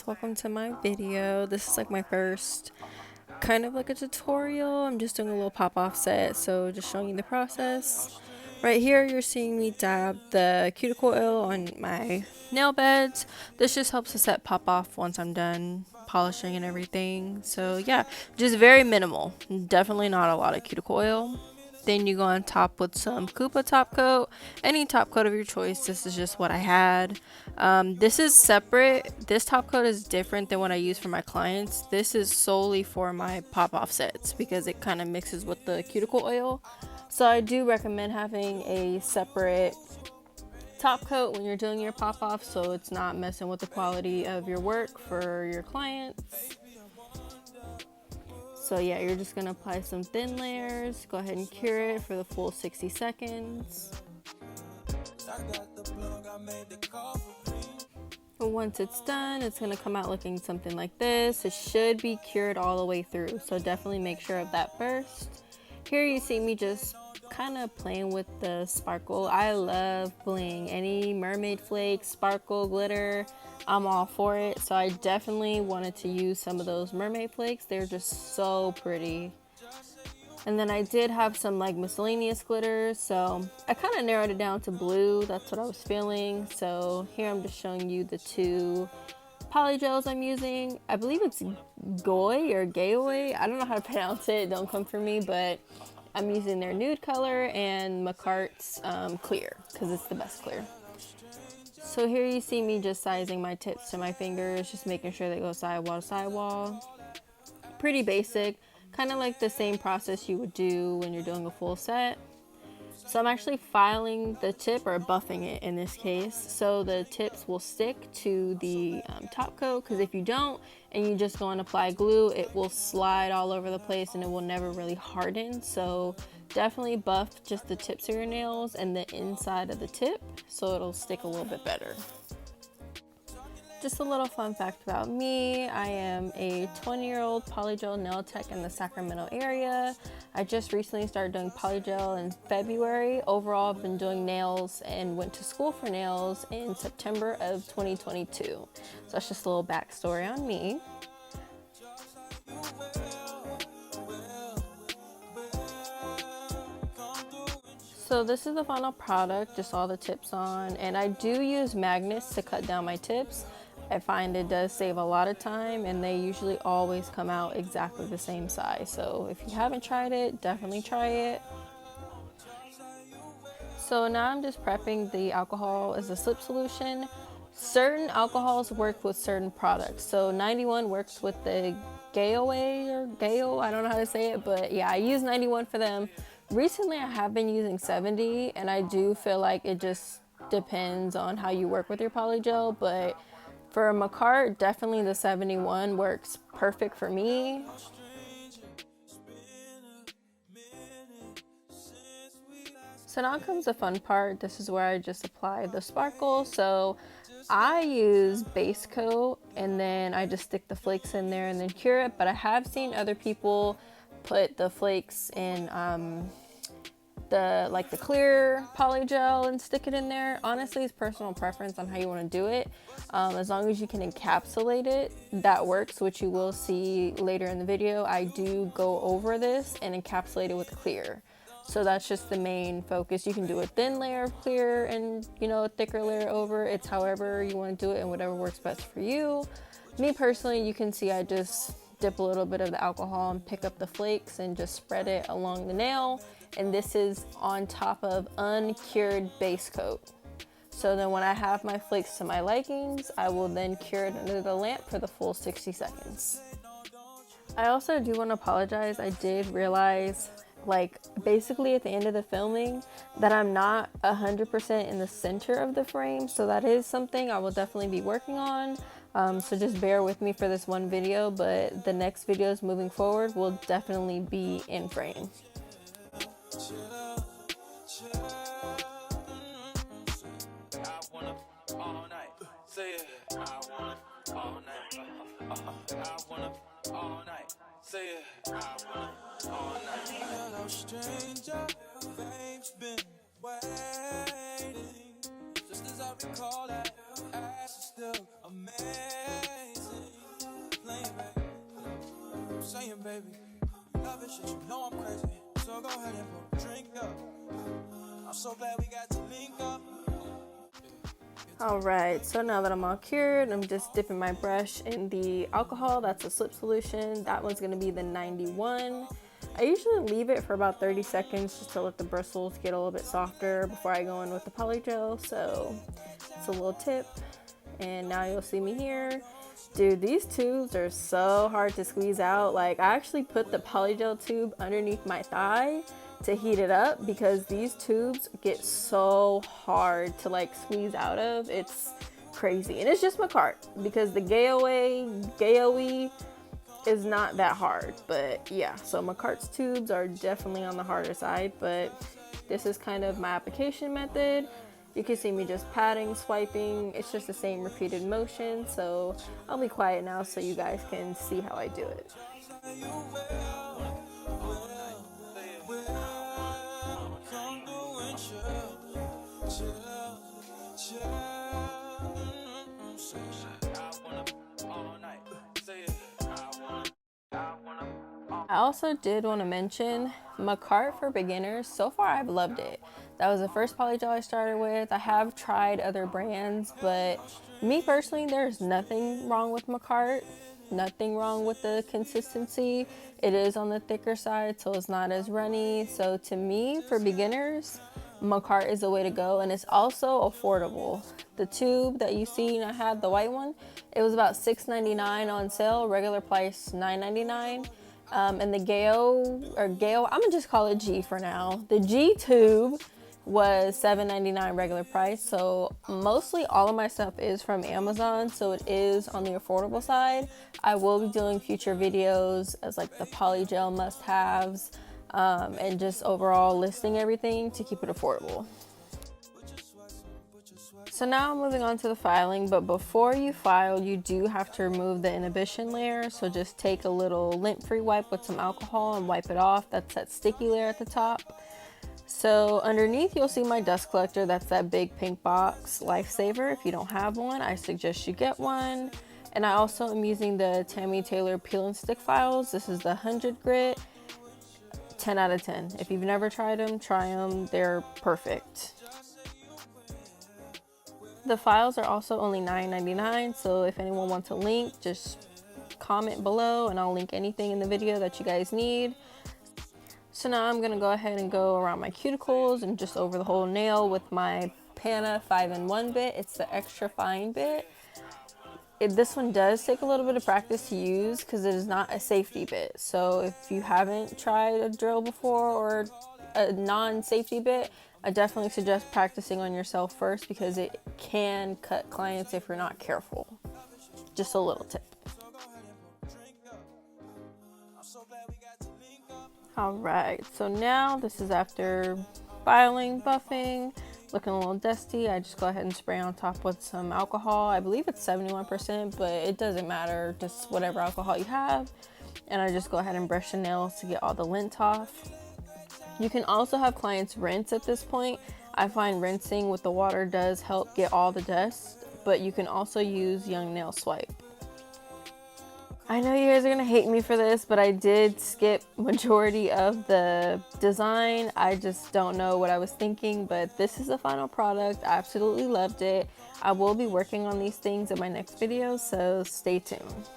welcome to my video. This is like my first kind of like a tutorial. I'm just doing a little pop-off set, so just showing you the process. Right here you're seeing me dab the cuticle oil on my nail beds. This just helps the set pop off once I'm done polishing and everything. So yeah, just very minimal, definitely not a lot of cuticle oil. Then you go on top with some Koopa top coat, any top coat of your choice. This is just what I had. This is separate. This top coat is different than what I use for my clients. This is solely for my pop-off sets because it kind of mixes with the cuticle oil. So I do recommend having a separate top coat when you're doing your pop-off so it's not messing with the quality of your work for your clients. So yeah, you're just gonna apply some thin layers, go ahead and cure it for the full 60 seconds. But once it's done, it's gonna come out looking something like this. It should be cured all the way through, so definitely make sure of that first. Here you see me just kind of playing with the sparkle. I love bling. Any mermaid flakes, sparkle, glitter, I'm all for it. So I definitely wanted to use some of those mermaid flakes. They're just so pretty. And then I did have some like miscellaneous glitters, so I kind of narrowed it down to blue. That's what I was feeling. So here I'm just showing you the two polygels I'm using. I believe it's Goy or Gayoy. I don't know how to pronounce it. Don't come for me, but I'm using their nude color and McCart's clear because it's the best clear. So here you see me just sizing my tips to my fingers, just making sure they go sidewall to sidewall. Pretty basic, kind of like the same process you would do when you're doing a full set. So I'm actually filing the tip, or buffing it in this case, so the tips will stick to the top coat, because if you don't and you just go and apply glue, it will slide all over the place and it will never really harden. So definitely buff just the tips of your nails and the inside of the tip so it'll stick a little bit better. Just a little fun fact about me, I am a 20-year-old polygel nail tech in the Sacramento area. I just recently started doing polygel in February. Overall, I've been doing nails and went to school for nails in September of 2022. So that's just a little backstory on me. So this is the final product, just all the tips on, and I do use magnets to cut down my tips. I find it does save a lot of time, and they usually always come out exactly the same size. So if you haven't tried it, definitely try it. So now I'm just prepping the alcohol as a slip solution. Certain alcohols work with certain products. So 91 works with the Gayoay or Gayo, I don't know how to say it, but yeah, I use 91 for them. Recently I have been using 70, and I do feel like it just depends on how you work with your polygel, but for McCart, definitely the 71 works perfect for me. So now comes the fun part. This is where I just apply the sparkle. So I use base coat and then I just stick the flakes in there and then cure it, but I have seen other people put the flakes in the clear polygel and stick it in there. Honestly, it's personal preference on how you want to do it. As long as you can encapsulate it, that works, which you will see later in the video. I do go over this and encapsulate it with clear. So that's just the main focus. You can do a thin layer of clear and, you know, a thicker layer over. It's however you want to do it and whatever works best for you. Me personally, you can see I just dip a little bit of the alcohol and pick up the flakes and just spread it along the nail. And this is on top of uncured base coat. So then when I have my flakes to my likings, I will then cure it under the lamp for the full 60 seconds. I also do want to apologize. I did realize, like, basically at the end of the filming, that I'm not 100% in the center of the frame. So that is something I will definitely be working on. So just bear with me for this one video, but the next videos moving forward will definitely be in frame. Stranger, fame's been waiting just to Alright, so now that I'm all cured, I'm just dipping my brush in the alcohol. That's a slip solution. That one's going to be the 91. I usually leave it for about 30 seconds just to let the bristles get a little bit softer before I go in with the polygel. So it's a little tip. And now you'll see me here. Dude, these tubes are so hard to squeeze out. Like, I actually put the polygel tube underneath my thigh to heat it up because these tubes get so hard to like squeeze out of. It's crazy. And it's just Macart because the Gaoe is not that hard. But yeah, so Macart's tubes are definitely on the harder side, but this is kind of my application method. You can see me just patting, swiping. It's just the same repeated motion. So I'll be quiet now so you guys can see how I do it. I also did want to mention Macart for beginners. So far I've loved it. That was the first polygel I started with. I have tried other brands, but me personally, there's nothing wrong with Macart. Nothing wrong with the consistency. It is on the thicker side, so it's not as runny. So to me, for beginners, Macart is the way to go, and it's also affordable. The tube that you see I had, the white one, it was about $6.99 on sale, regular price $9.99. And the Gale, I'm gonna just call it G for now. The G tube was $7.99 regular price. So mostly all of my stuff is from Amazon, so it is on the affordable side. I will be doing future videos as like the polygel must-haves, and just overall listing everything to keep it affordable. So now I'm moving on to the filing, but before you file, you do have to remove the inhibition layer. So just take a little lint-free wipe with some alcohol and wipe it off. That's that sticky layer at the top. So underneath, you'll see my dust collector. That's that big pink box, Lifesaver. If you don't have one, I suggest you get one. And I also am using the Tammy Taylor peel and stick files. This is the 100 grit, 10 out of 10. If you've never tried them, try them. They're perfect. The files are also only $9.99, so if anyone wants a link, just comment below and I'll link anything in the video that you guys need. So now I'm gonna go ahead and go around my cuticles and just over the whole nail with my Pana 5-in-1 bit. It's the extra fine bit. This one does take a little bit of practice to use because it is not a safety bit. So if you haven't tried a drill before or a non-safety bit, I definitely suggest practicing on yourself first because it can cut clients if you're not careful. Just a little tip. Alright, so now this is after filing, buffing, looking a little dusty. I just go ahead and spray on top with some alcohol. I believe it's 71%, but it doesn't matter, just whatever alcohol you have. And I just go ahead and brush the nails to get all the lint off. You can also have clients rinse at this point. I find rinsing with the water does help get all the dust, but you can also use Young Nail Swipe. I know you guys are gonna hate me for this, but I did skip majority of the design. I just don't know what I was thinking, but this is the final product. I absolutely loved it. I will be working on these things in my next video, so stay tuned.